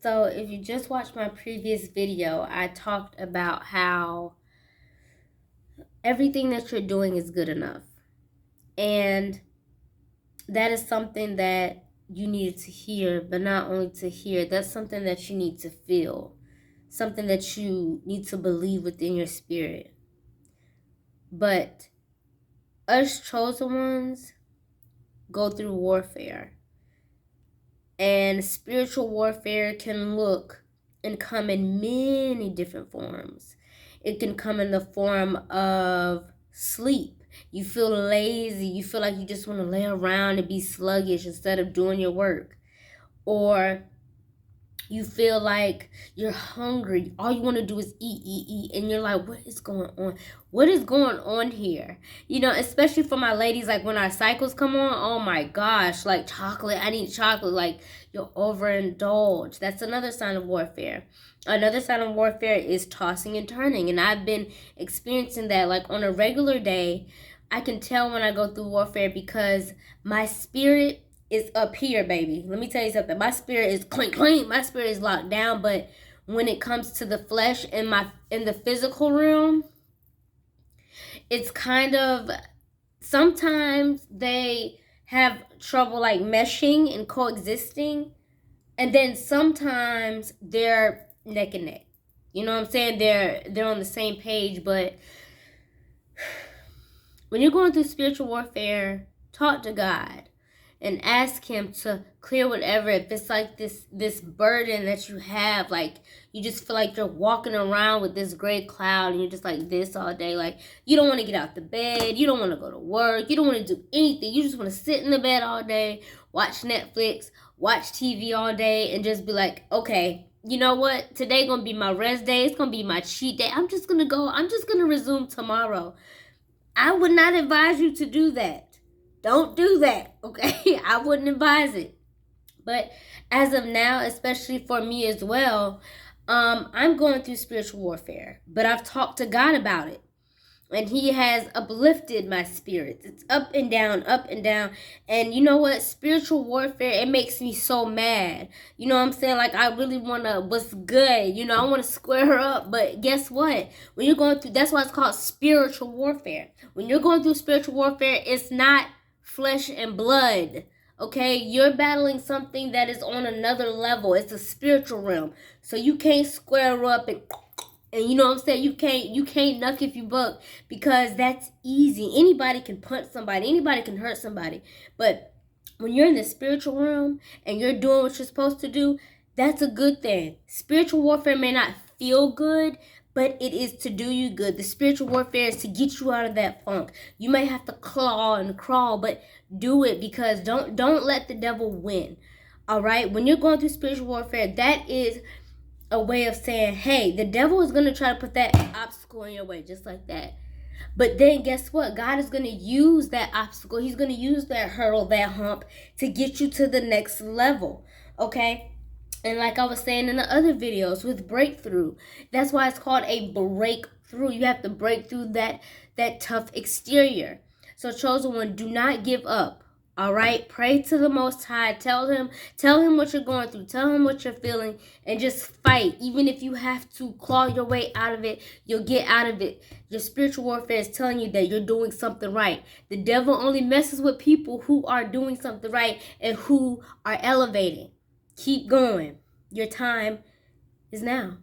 So if you just watched my previous video, I talked about how everything that you're doing is good enough. And that is something that you needed to hear, but not only to hear, that's something that you need to feel, something that you need to believe within your spirit. But us chosen ones go through warfare. And spiritual warfare can look and come in many different forms. It can come in the form of sleep. You feel lazy. You feel like you just want to lay around and be sluggish instead of doing your work. Or you feel like you're hungry. All you want to do is eat. And you're like, what is going on? What is going on here? You know, especially for my ladies, like when our cycles come on, oh my gosh, like chocolate, I need chocolate. Like you're overindulged. That's another sign of warfare. Another sign of warfare is tossing and turning. And I've been experiencing that like on a regular day. I can tell when I go through warfare because my spirit is up here, baby. Let me tell you something. My spirit is clean. My spirit is locked down. But when it comes to the flesh in the physical realm, it's kind of sometimes they have trouble like meshing and coexisting, and then sometimes they're neck and neck. You know what I'm saying? They're on the same page, but when you're going through spiritual warfare, talk to God and ask him to clear whatever. If it's like this burden that you have, like you just feel like you're walking around with this gray cloud and you're just like this all day, like you don't want to get out the bed, you don't want to go to work, you don't want to do anything, you just want to sit in the bed all day, watch Netflix, watch TV all day, and just be like, okay, you know what, today gonna be my rest day, it's gonna be my cheat day, I'm just gonna resume tomorrow. I would not advise you to do that. Don't do that, okay? I wouldn't advise it. But as of now, especially for me as well, I'm going through spiritual warfare. But I've talked to God about it. And he has uplifted my spirits. It's up and down, up and down. And you know what? Spiritual warfare, it makes me so mad. You know what I'm saying? Like, I really want to, what's good? You know, I want to square her up. But guess what? When you're going through, that's why it's called spiritual warfare. When you're going through spiritual warfare, it's not flesh and blood. Okay, you're battling something that is on another level. It's a spiritual realm. So you can't square up and you know what I'm saying? You can't knuck if you buck, because that's easy. Anybody can punch somebody. Anybody can hurt somebody. But when you're in the spiritual realm and you're doing what you're supposed to do, that's a good thing. Spiritual warfare may not feel good, but it is to do you good. The spiritual warfare is to get you out of that funk. You may have to claw and crawl, but do it, because don't let the devil win. All right? When you're going through spiritual warfare, that is a way of saying, hey, the devil is going to try to put that obstacle in your way, just like that. But then guess what? God is going to use that obstacle. He's going to use that hurdle, that hump, to get you to the next level. Okay? And like I was saying in the other videos with breakthrough, that's why it's called a breakthrough. You have to break through that tough exterior. So chosen one, do not give up. All right, pray to the Most High. Tell him what you're going through. Tell him what you're feeling, and just fight. Even if you have to claw your way out of it, you'll get out of it. Your spiritual warfare is telling you that you're doing something right. The devil only messes with people who are doing something right and who are elevating. Keep going. Your time is now.